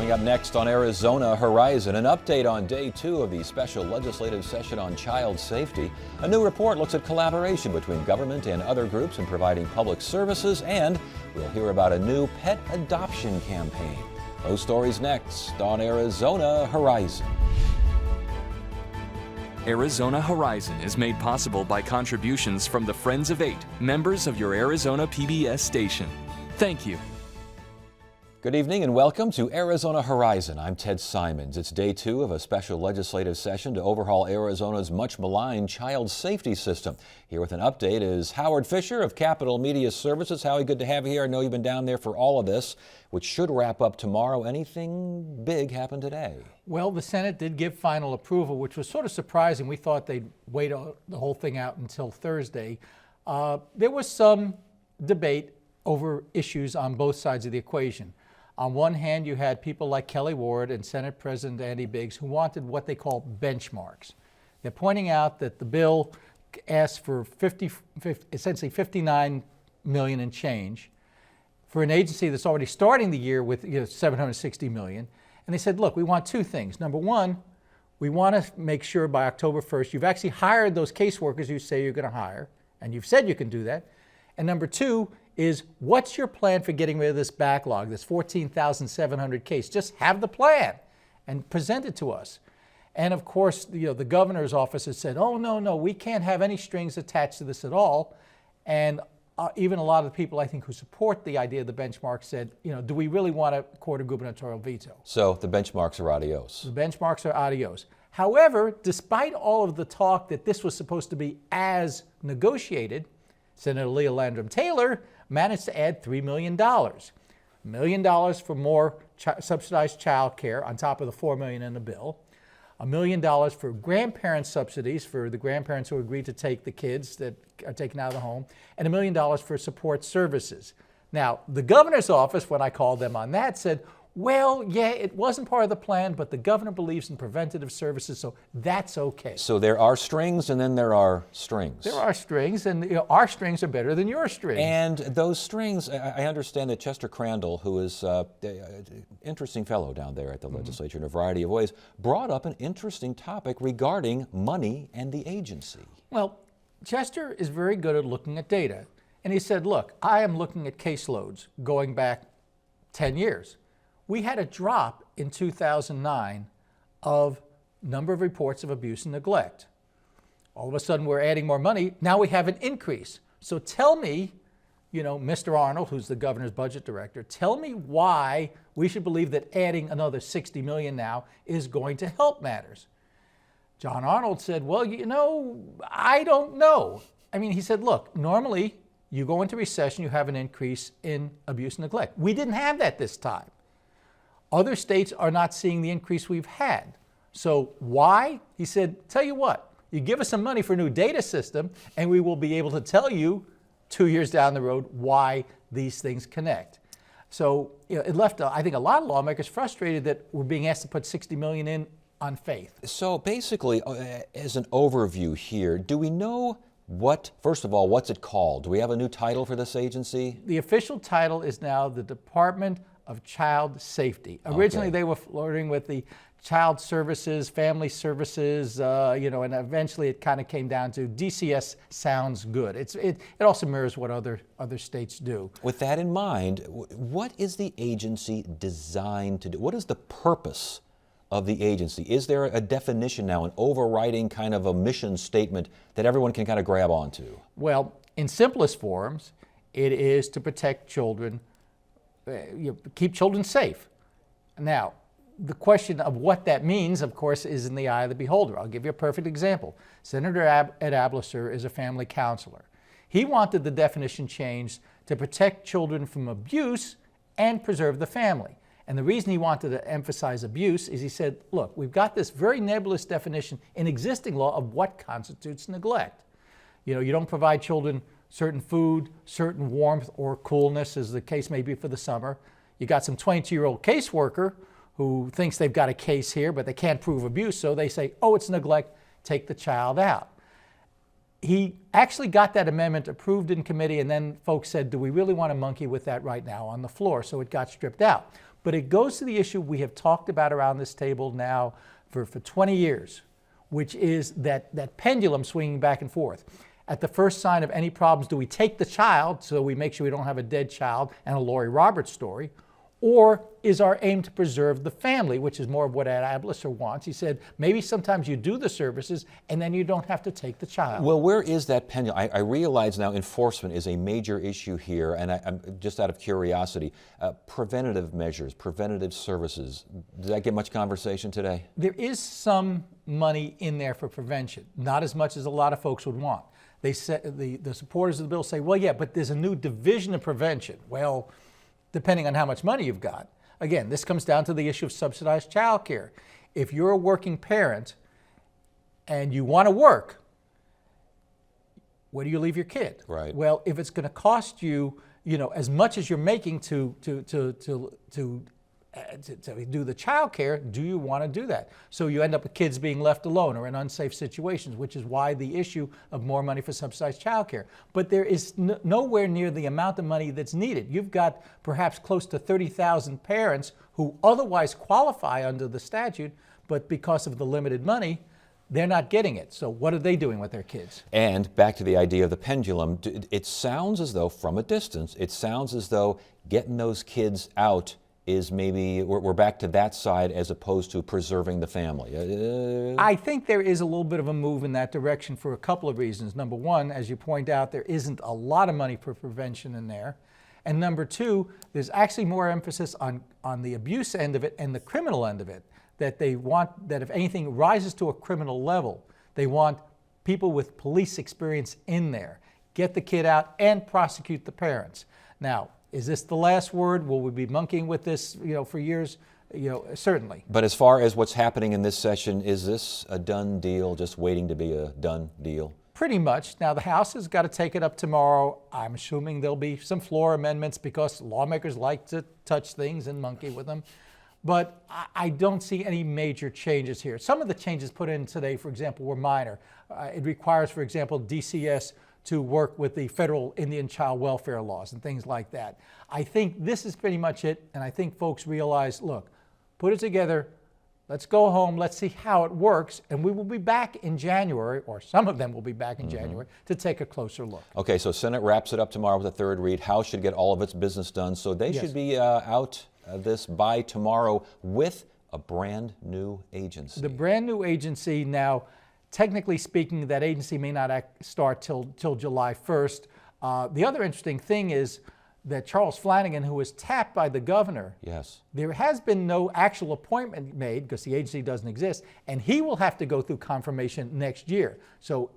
Coming up next on Arizona Horizon, an update on day 2 of the special legislative session on child safety. A new report looks at collaboration between government and other groups in providing public services, and we'll hear about a new pet adoption campaign. Those stories next on Arizona Horizon. Arizona Horizon is made possible by contributions from the Friends of 8, members of your Arizona PBS station. Thank you. Good evening and welcome to Arizona Horizon. I'm Ted Simons. It's day 2 of a special legislative session to overhaul Arizona's much maligned child safety system. Here with an update is Howard Fisher of Capital Media Services. Howie, good to have you here. I know you've been down there for all of this, which should wrap up tomorrow. Anything big happened today? Well, the Senate did give final approval, which was sort of surprising. We thought they'd wait the whole thing out until Thursday. There was some debate over issues on both sides of the equation. On one hand, you had people like Kelly Ward and Senate President Andy Biggs who wanted what they call benchmarks. They're pointing out that the bill asked for essentially $59 million and change for an agency that's already starting the year with $760 million. And they said, look, we want two things. Number one, we want to make sure by October 1st you've actually hired those caseworkers you say you're going to hire, and you've said you can do that. And number two is, what's your plan for getting rid of this backlog, this 14,700 case? Just have the plan and present it to us. And of course, the governor's office has said, oh, no, we can't have any strings attached to this at all. And even a lot of the people, I think, who support the idea of the benchmark said, do we really want a court of gubernatorial veto? So the benchmarks are adios. The benchmarks are adios. However, despite all of the talk that this was supposed to be as negotiated, Senator Leah Landrum Taylor managed to add $3 million. $1 million for more subsidized child care on top of the $4 million in the bill. $1 million for grandparent subsidies for the grandparents who agreed to take the kids that are taken out of the home, and $1 million for support services. Now, the governor's office, when I called them on that, said, well, yeah, it wasn't part of the plan, but the governor believes in preventative services, so that's okay. So there are strings and then there are strings. There are strings, and our strings are better than your strings. And those strings, I understand that Chester Crandall, who is an interesting fellow down there at the legislature in a variety of ways, brought up an interesting topic regarding money and the agency. Well, Chester is very good at looking at data. And he said, look, I am looking at caseloads going back 10 years. We had a drop in 2009 of number of reports of abuse and neglect. All of a sudden, we're adding more money. Now we have an increase. So tell me, Mr. Arnold, who's the governor's budget director, tell me why we should believe that adding another $60 million now is going to help matters. John Arnold said, well, I don't know. He said, look, normally you go into recession, you have an increase in abuse and neglect. We didn't have that this time. Other states are not seeing the increase we've had. So why? He said, tell you what, you give us some money for a new data system and we will be able to tell you 2 years down the road why these things connect. So it left, I think, a lot of lawmakers frustrated that we're being asked to put $60 million in on faith. So basically, as an overview here, do we know first of all, what's it called? Do we have a new title for this agency? The official title is now the Department of Child Safety. Originally, They were flirting with the Child Services, Family Services, and eventually it kind of came down to DCS sounds good. It also mirrors what other states do. With that in mind, what is the agency designed to do? What is the purpose of the agency? Is there a definition now, an overriding kind of a mission statement that everyone can kind of grab onto? Well, in simplest forms, it is to protect children, keep children safe. Now, the question of what that means, of course, is in the eye of the beholder. I'll give you a perfect example. Senator Ed Ablaser is a family counselor. He wanted the definition changed to protect children from abuse and preserve the family. And the reason he wanted to emphasize abuse is he said, look, we've got this very nebulous definition in existing law of what constitutes neglect. You don't provide children certain food, certain warmth or coolness, as the case may be for the summer. You got some 22-year-old caseworker who thinks they've got a case here, but they can't prove abuse, so they say, oh, it's neglect, take the child out. He actually got that amendment approved in committee, and then folks said, do we really want to monkey with that right now on the floor? So it got stripped out. But it goes to the issue we have talked about around this table now for 20 years, which is that pendulum swinging back and forth. At the first sign of any problems, do we take the child so we make sure we don't have a dead child and a Lori Roberts story? Or is our aim to preserve the family, which is more of what Ed Ablisser wants? He said, maybe sometimes you do the services and then you don't have to take the child. Well, where is that pendulum? I realize now enforcement is a major issue here, and I'm just out of curiosity. Preventative measures, preventative services, did that get much conversation today? There is some money in there for prevention, not as much as a lot of folks would want. They said, the supporters of the bill say, well, yeah, but there's a new division of prevention. Well, depending on how much money you've got. Again, this comes down to the issue of subsidized child care. If you're a working parent and you want to work, where do you leave your kid? Right. Well, if it's going to cost you, as much as you're making to do the child care, do you want to do that? So you end up with kids being left alone or in unsafe situations, which is why the issue of more money for subsidized child care. But there is nowhere near the amount of money that's needed. You've got perhaps close to 30,000 parents who otherwise qualify under the statute, but because of the limited money, they're not getting it. So what are they doing with their kids? And back to the idea of the pendulum, it sounds as though, from a distance, it sounds as though getting those kids out is maybe, we're back to that side as opposed to preserving the family. I think there is a little bit of a move in that direction for a couple of reasons. Number one, as you point out, there isn't a lot of money for prevention in there. And number two, there's actually more emphasis on the abuse end of it and the criminal end of it, that they want that if anything rises to a criminal level, they want people with police experience in there. Get the kid out and prosecute the parents. Now, is this the last word? Will we be monkeying with this, for years? Certainly. But as far as what's happening in this session, is this a done deal, just waiting to be a done deal? Pretty much. Now, the House has got to take it up tomorrow. I'm assuming there'll be some floor amendments because lawmakers like to touch things and monkey with them. But I don't see any major changes here. Some of the changes put in today, for example, were minor. It requires, for example, DCS to work with the federal Indian child welfare laws and things like that. I think this is pretty much it, and I think folks realize, look, put it together, let's go home, let's see how it works, and we will be back in January, or some of them will be back in January, to take a closer look. Okay, so Senate wraps it up tomorrow with a third read. House should get all of its business done, so they should be out this by tomorrow with a brand new agency. The brand new agency now, technically speaking, that agency may not start till July 1st. The other interesting thing is that Charles Flanagan, who was tapped by the governor, yes, there has been no actual appointment made because the agency doesn't exist, and he will have to go through confirmation next year. So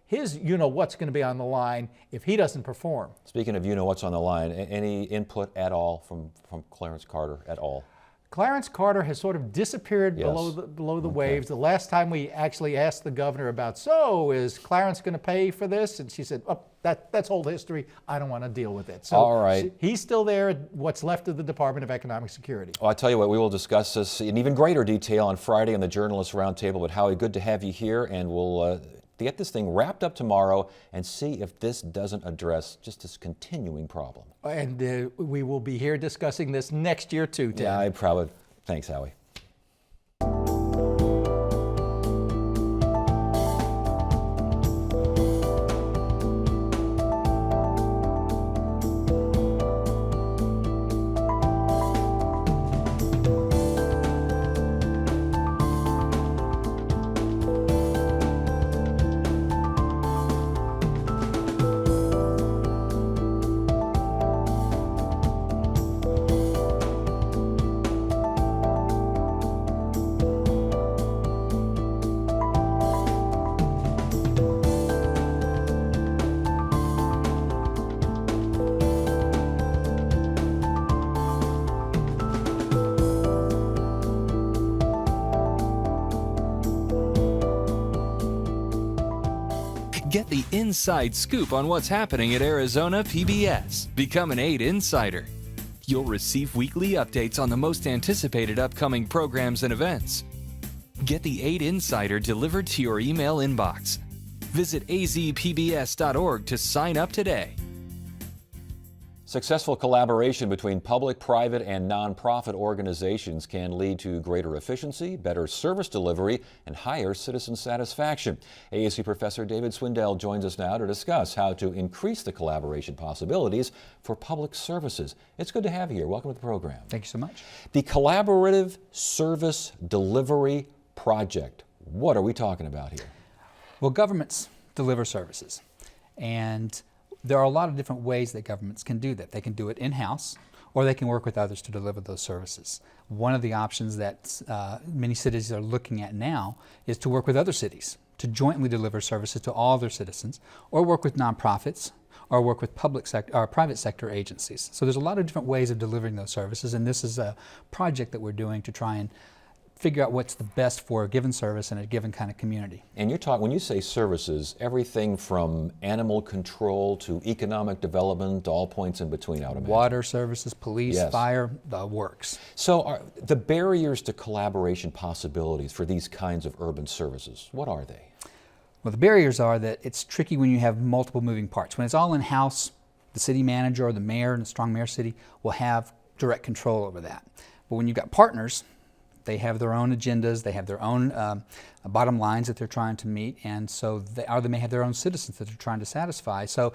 his what's going to be on the line if he doesn't perform. Speaking of what's on the line, any input at all from Clarence Carter at all? Clarence Carter has sort of disappeared below the waves. The last time we actually asked the governor about, so is Clarence going to pay for this? And she said, oh, that's old history. I don't want to deal with it. So all right. He's still there at what's left of the Department of Economic Security. Well, I tell you what, we will discuss this in even greater detail on Friday on the Journalists Roundtable. But Howie, good to have you here, and we'll get this thing wrapped up tomorrow and see if this doesn't address just this continuing problem. And we will be here discussing this next year too, Ted. Yeah, I probably. Thanks, Howie. Get the inside scoop on what's happening at Arizona PBS. Become an 8 Insider. You'll receive weekly updates on the most anticipated upcoming programs and events. Get the 8 Insider delivered to your email inbox. Visit azpbs.org to sign up today. Successful collaboration between public, private, and nonprofit organizations can lead to greater efficiency, better service delivery, and higher citizen satisfaction. ASU Professor David Swindell joins us now to discuss how to increase the collaboration possibilities for public services. It's good to have you here. Welcome to the program. Thank you so much. The Collaborative Service Delivery Project. What are we talking about here? Well, governments deliver services, and there are a lot of different ways that governments can do that. They can do it in-house, or they can work with others to deliver those services. One of the options that many cities are looking at now is to work with other cities to jointly deliver services to all their citizens, or work with nonprofits, or work with public sector or private sector agencies. So there's a lot of different ways of delivering those services, and this is a project that we're doing to try and figure out what's the best for a given service in a given kind of community. And you're talking, when you say services, everything from animal control to economic development, all points in between, I would imagine. Water services, police, Yes. fire, the works. So are the barriers to collaboration possibilities for these kinds of urban services, what are they? Well, the barriers are that it's tricky when you have multiple moving parts. When it's all in-house, the city manager or the mayor in a strong mayor city will have direct control over that. But when you've got partners, they have their own agendas, they have their own bottom lines that they're trying to meet, and so they may have their own citizens that they're trying to satisfy. So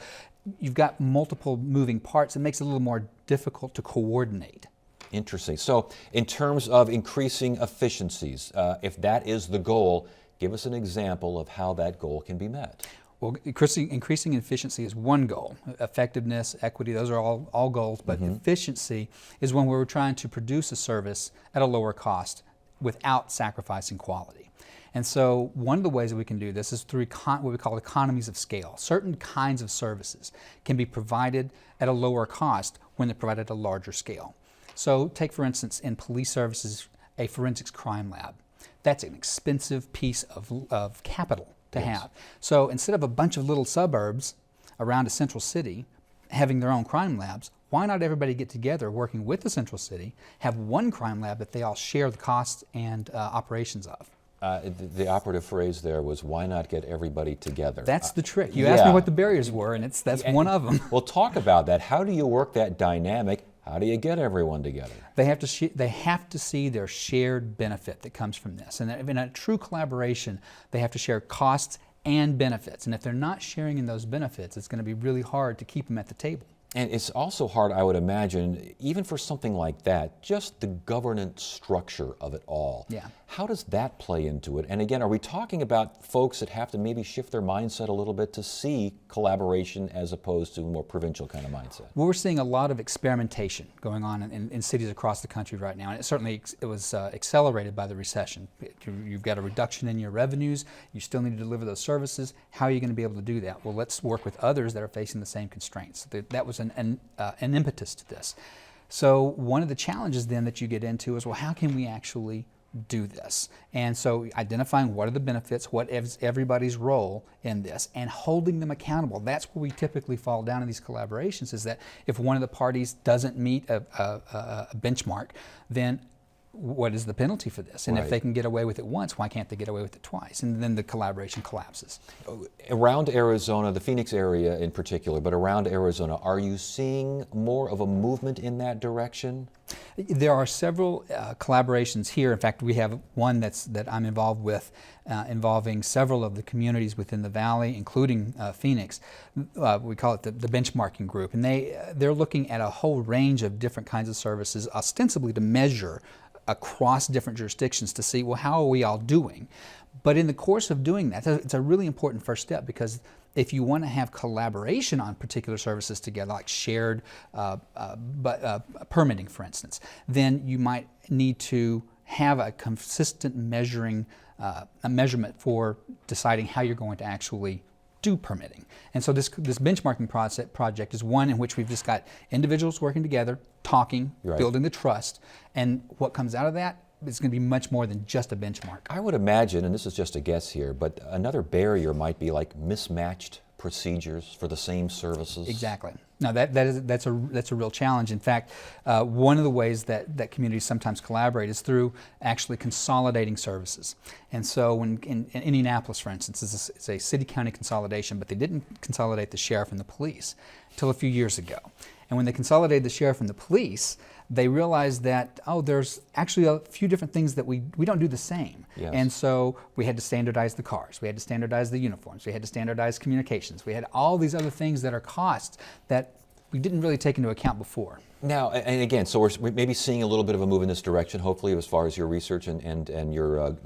you've got multiple moving parts. It makes it a little more difficult to coordinate. Interesting. So in terms of increasing efficiencies, if that is the goal, give us an example of how that goal can be met. Well, increasing efficiency is one goal. Effectiveness, equity, those are all goals, but efficiency is when we're trying to produce a service at a lower cost without sacrificing quality. And so one of the ways that we can do this is through what we call economies of scale. Certain kinds of services can be provided at a lower cost when they're provided at a larger scale. So take, for instance, in police services, a forensics crime lab. That's an expensive piece of capital to have. So instead of a bunch of little suburbs around a central city having their own crime labs, why not everybody get together working with the central city, have one crime lab that they all share the costs and operations of? The operative phrase there was, why not get everybody together? That's the trick. You asked me what the barriers were, and that's one of them. Well, talk about that. How do you work that dynamic? How do you get everyone together? They have to see their shared benefit that comes from this. And in a true collaboration, they have to share costs and benefits. And if they're not sharing in those benefits, it's going to be really hard to keep them at the table. And it's also hard, I would imagine, even for something like that, just the governance structure of it all. Yeah. How does that play into it? And again, are we talking about folks that have to maybe shift their mindset a little bit to see collaboration as opposed to a more provincial kind of mindset? Well, we're seeing a lot of experimentation going on in cities across the country right now, and it was accelerated by the recession. You've got a reduction in your revenues, you still need to deliver those services. How are you going to be able to do that? Well, let's work with others that are facing the same constraints. That was an impetus to this. So one of the challenges then that you get into is, well, how can we actually do this? And so identifying what are the benefits, what is everybody's role in this, and holding them accountable. That's where we typically fall down in these collaborations, is that if one of the parties doesn't meet a benchmark, then what is the penalty for this? And Right. if they can get away with it once, why can't they get away with it twice? And then the collaboration collapses. Around Arizona, the Phoenix area in particular, but around Arizona, are you seeing more of a movement in that direction? There are several collaborations here. In fact, we have one that I'm involved with, involving several of the communities within the valley, including Phoenix. We call it the benchmarking group, and they're looking at a whole range of different kinds of services, ostensibly to measure across different jurisdictions to see, well, how are we all doing? But in the course of doing that, it's a really important first step, because if you want to have collaboration on particular services together, like shared permitting, for instance, then you might need to have a consistent measurement for deciding how you're going to actually do permitting. And so this benchmarking project is one in which we've just got individuals working together, talking, Right. building the trust, and what comes out of that is going to be much more than just a benchmark. I would imagine, and this is just a guess here, but another barrier might be like mismatched procedures for the same services. Exactly. No, that's a real challenge. In fact, one of the ways that communities sometimes collaborate is through actually consolidating services. And so, when in Indianapolis, for instance, it's a city-county consolidation, but they didn't consolidate the sheriff and the police until a few years ago. And when they consolidated the sheriff and the police, they realized that, oh, there's actually a few different things that we don't do the same. Yes. And so we had to standardize the cars, we had to standardize the uniforms, we had to standardize communications, we had all these other things that are costs that we didn't really take into account before. Now, and again, so we're maybe seeing a little bit of a move in this direction, hopefully, as far as your research and your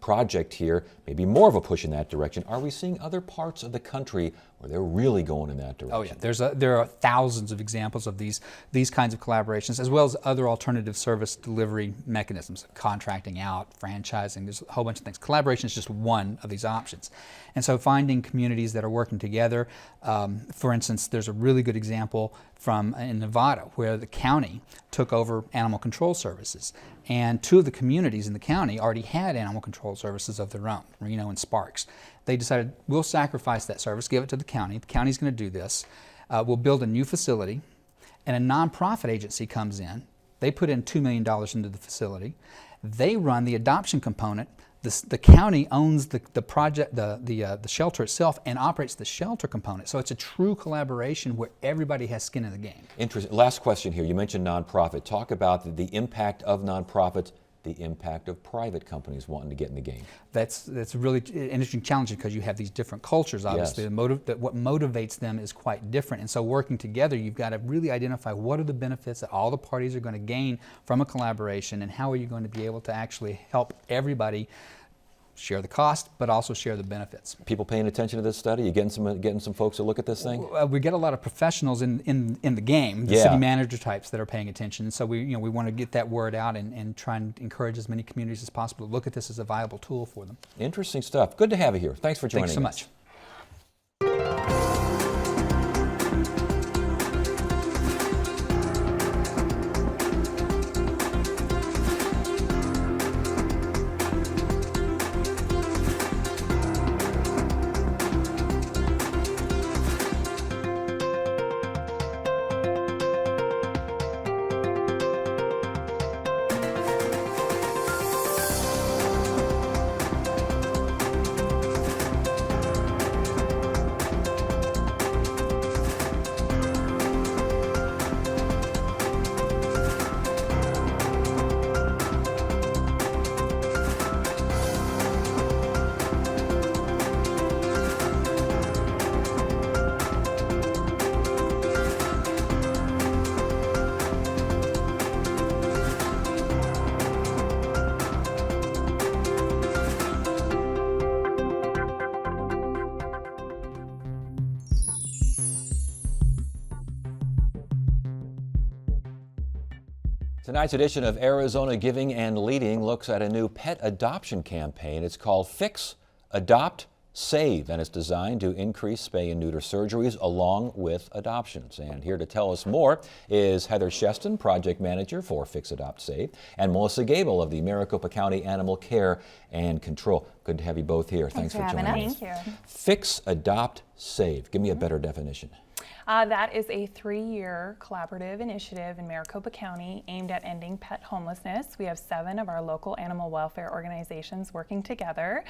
project here, maybe more of a push in that direction. Are we seeing other parts of the country where they're really going in that direction? Oh yeah, there are thousands of examples of these kinds of collaborations, as well as other alternative service delivery mechanisms, contracting out, franchising. There's a whole bunch of things. Collaboration is just one of these options, and so finding communities that are working together. For instance, there's a really good example in Nevada where the county took over animal control services, and 2 of the communities in the county already had animal control services of their own, Reno and Sparks. They decided, we'll sacrifice that service, give it to the county. The county's going to do this. We'll build a new facility, and a nonprofit agency comes in. They put in $2 million into the facility. They run the adoption component. The county owns the project, the shelter itself, and operates the shelter component. So it's a true collaboration where everybody has skin in the game. Interesting. Last question here. You mentioned nonprofit. Talk about the impact of nonprofits, the impact of private companies wanting to get in the game. That's really an interesting challenge because you have these different cultures, obviously. Yes. What motivates them is quite different. And so working together, you've got to really identify what are the benefits that all the parties are going to gain from a collaboration, and how are you going to be able to actually help everybody share the cost, but also share the benefits. People paying attention to this study? You getting some folks to look at this thing? We get a lot of professionals in the game, the city manager types that are paying attention. And so we want to get that word out and try and encourage as many communities as possible to look at this as a viable tool for them. Interesting stuff. Good to have you here. Thanks for joining us. Thanks so much. Tonight's edition of Arizona Giving and Leading looks at a new pet adoption campaign. It's called Fix, Adopt, Save, and it's designed to increase spay and neuter surgeries along with adoptions. And here to tell us more is Heather Sheston, Project Manager for Fix, Adopt, Save, and Melissa Gable of the Maricopa County Animal Care and Control. Good to have you both here. Thanks for joining us. Thank you. Fix, Adopt, Save. Give me a better definition. That is a 3-year collaborative initiative in Maricopa County aimed at ending pet homelessness. We have 7 of our local animal welfare organizations working together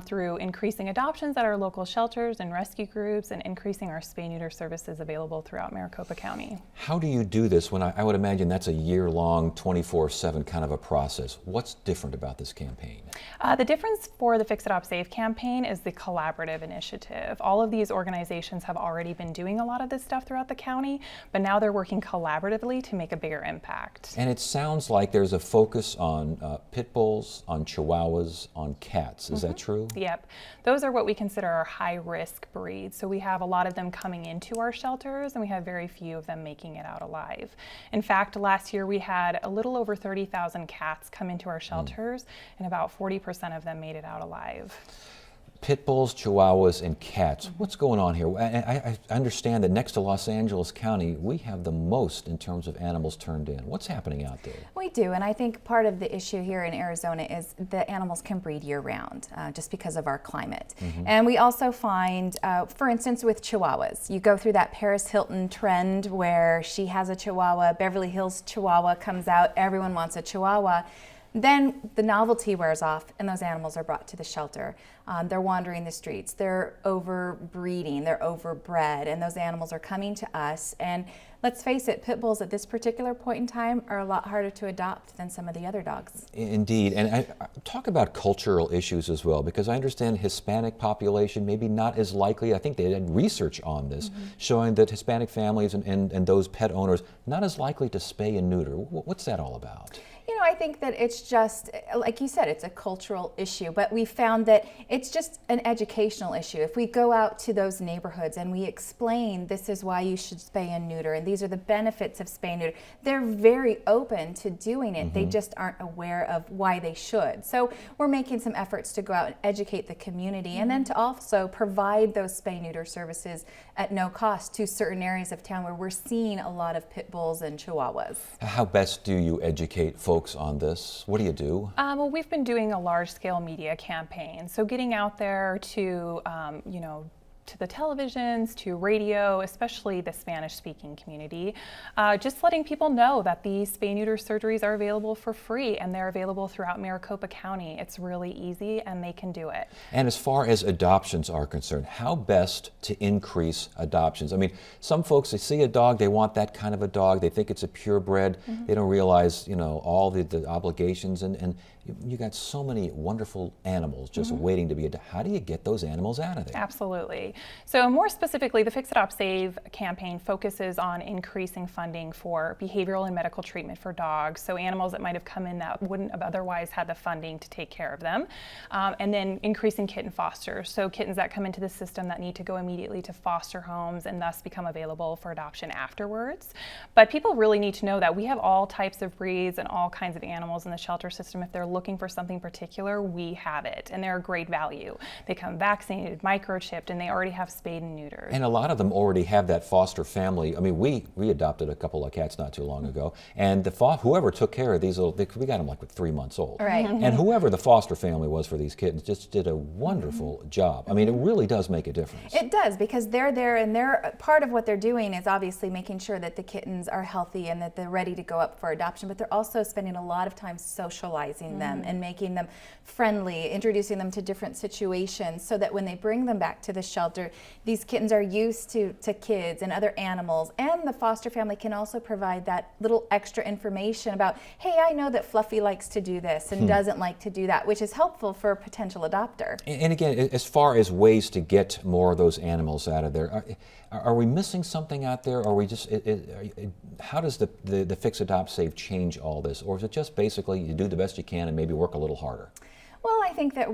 through increasing adoptions at our local shelters and rescue groups, and increasing our spay-neuter services available throughout Maricopa County. How do you do this when I would imagine that's a year-long, 24/7 kind of a process? What's different about this campaign? The difference for the Fix, Adopt, Save campaign is the collaborative initiative. All of these organizations have already been doing a lot of this stuff throughout the county, but now they're working collaboratively to make a bigger impact. And it sounds like there's a focus on pit bulls, on chihuahuas, on cats. Is that true? Yep. Those are what we consider our high-risk breeds. So we have a lot of them coming into our shelters, and we have very few of them making it out alive. In fact, last year we had a little over 30,000 cats come into our shelters, and about 40% of them made it out alive. Pit bulls, chihuahuas, and cats. What's going on here? I understand that next to Los Angeles County, we have the most in terms of animals turned in. What's happening out there? We do, and I think part of the issue here in Arizona is the animals can breed year-round just because of our climate. And we also find, for instance, with chihuahuas, you go through that Paris Hilton trend where she has a chihuahua, Beverly Hills Chihuahua comes out, everyone wants a chihuahua. Then the novelty wears off and those animals are brought to the shelter. They're wandering the streets, they're overbreeding, they're overbred, and those animals are coming to us. And let's face it, pit bulls at this particular point in time are a lot harder to adopt than some of the other dogs. Indeed, and I talk about cultural issues as well, because I understand Hispanic population maybe not as likely. I think they did research on this, showing that Hispanic families and those pet owners not as likely to spay and neuter. What's that all about? You know, I think that it's just, like you said, it's a cultural issue, but we found that it's just an educational issue. If we go out to those neighborhoods and we explain this is why you should spay and neuter, and these are the benefits of spay and neuter, they're very open to doing it. They just aren't aware of why they should. So we're making some efforts to go out and educate the community, and then to also provide those spay neuter services at no cost to certain areas of town where we're seeing a lot of pit bulls and chihuahuas. How best do you educate folks on this? What do you do? Well, we've been doing a large-scale media campaign, so getting out there to, you know, to the televisions, to radio, especially the Spanish-speaking community, just letting people know that these spay-neuter surgeries are available for free, and they're available throughout Maricopa County. It's really easy, and they can do it. And as far as adoptions are concerned, how best to increase adoptions? I mean, some folks, they see a dog, they want that kind of a dog, they think it's a purebred, they don't realize, you know, all the obligations, and you got so many wonderful animals just waiting to be adopted. How do you get those animals out of there? Absolutely. So more specifically, the Fix Adopt Save campaign focuses on increasing funding for behavioral and medical treatment for dogs, so animals that might have come in that wouldn't have otherwise had the funding to take care of them, and then increasing kitten fosters, so kittens that come into the system that need to go immediately to foster homes and thus become available for adoption afterwards. But people really need to know that we have all types of breeds and all kinds of animals in the shelter system. If they're looking for something particular, we have it, and they're a great value. They come vaccinated, microchipped, and they already have spayed and neutered. And a lot of them already have that foster family. I mean, we adopted a couple of cats not too long ago, and whoever took care of these little, we got them like with 3 months old. Right. And whoever the foster family was for these kittens just did a wonderful job. I mean, it really does make a difference. It does, because they're there, and they're part of what they're doing is obviously making sure that the kittens are healthy and that they're ready to go up for adoption, but they're also spending a lot of time socializing them and making them friendly, introducing them to different situations, so that when they bring them back to the shelter, these kittens are used to kids and other animals, and the foster family can also provide that little extra information about, hey, I know that Fluffy likes to do this and doesn't like to do that, which is helpful for a potential adopter. And again, as far as ways to get more of those animals out of there, are we missing something out there? Or are we just, how does the Fix Adopt Save change all this? Or is it just basically you do the best you can and maybe work a little harder? Well, I think that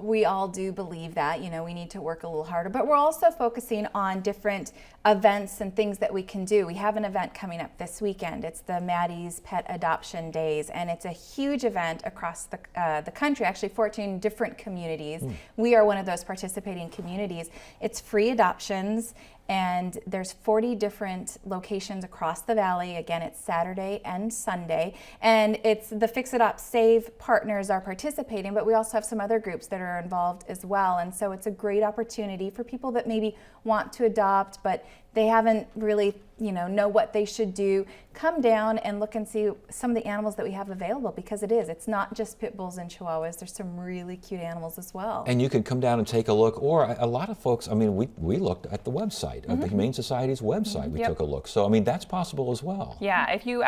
we all do believe that, you know, we need to work a little harder, but we're also focusing on different events and things that we can do. We have an event coming up this weekend. It's the Maddie's Pet Adoption Days, and it's a huge event across the country, actually 14 different communities. We are one of those participating communities. It's free adoptions, and there's 40 different locations across the valley. Again, it's Saturday and Sunday, and it's the Fix Adopt Save partners are participating, but we also have some other groups that are involved as well. And so it's a great opportunity for people that maybe want to adopt, but they haven't really, know what they should do. Come down and look and see some of the animals that we have available, because it's not just pit bulls and chihuahuas. There's some really cute animals as well. And you can come down and take a look, or a lot of folks, I mean, we looked at the website, the Humane Society's website, we took a look. So, I mean, that's possible as well. Yeah, if you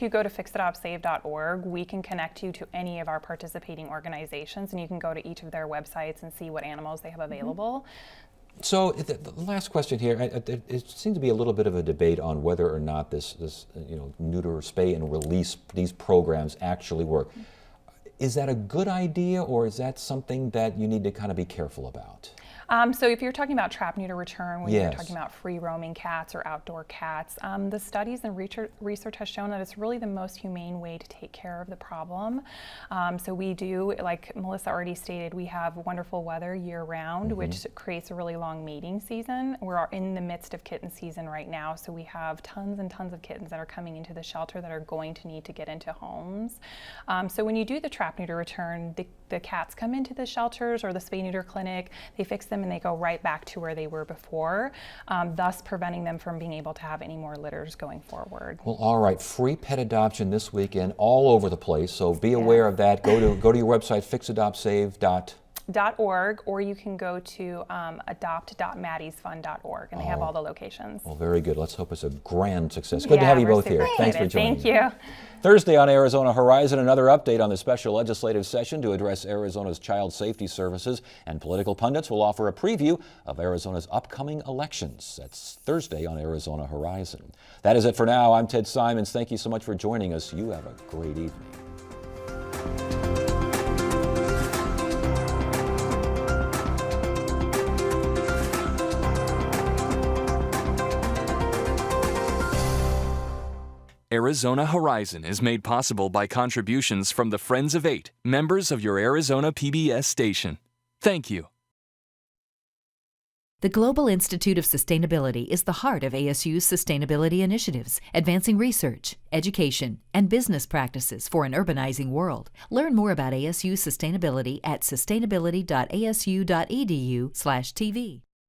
go to fixadoptsave.org, we can connect you to any of our participating organizations, and you can go to each of their websites and see what animals they have available. So the last question here, it seems to be a little bit of a debate on whether or not this neuter, spay, and release, these programs actually work. Is that a good idea, or is that something that you need to kind of be careful about? So if you're talking about trap, neuter, return, when Yes. you're talking about free roaming cats or outdoor cats, the studies and research has shown that it's really the most humane way to take care of the problem. So we do, like Melissa already stated, we have wonderful weather year-round, which creates a really long mating season. We're in the midst of kitten season right now, so we have tons and tons of kittens that are coming into the shelter that are going to need to get into homes. So when you do the trap, trap, neuter, return, the cats come into the shelters or the spay neuter clinic, they fix them and they go right back to where they were before, thus preventing them from being able to have any more litters going forward. Well, all right, free pet adoption this weekend all over the place, so be aware of that. Go to your website, fixadoptsave.org, .org, or you can go to adopt.maddiesfund.org, and they have all the locations. Well, very good. Let's hope it's a grand success. Good to have you both here. Thanks for joining Thank me. you. Thursday on Arizona Horizon, another update on the special legislative session to address Arizona's child safety services, and political pundits will offer a preview of Arizona's upcoming elections. That's Thursday on Arizona Horizon. That is it for now. I'm Ted Simons. Thank you so much for joining us. You have a great evening. Arizona Horizon is made possible by contributions from the Friends of 8, members of your Arizona PBS station. Thank you. The Global Institute of Sustainability is the heart of ASU's sustainability initiatives, advancing research, education, and business practices for an urbanizing world. Learn more about ASU sustainability at sustainability.asu.edu/TV.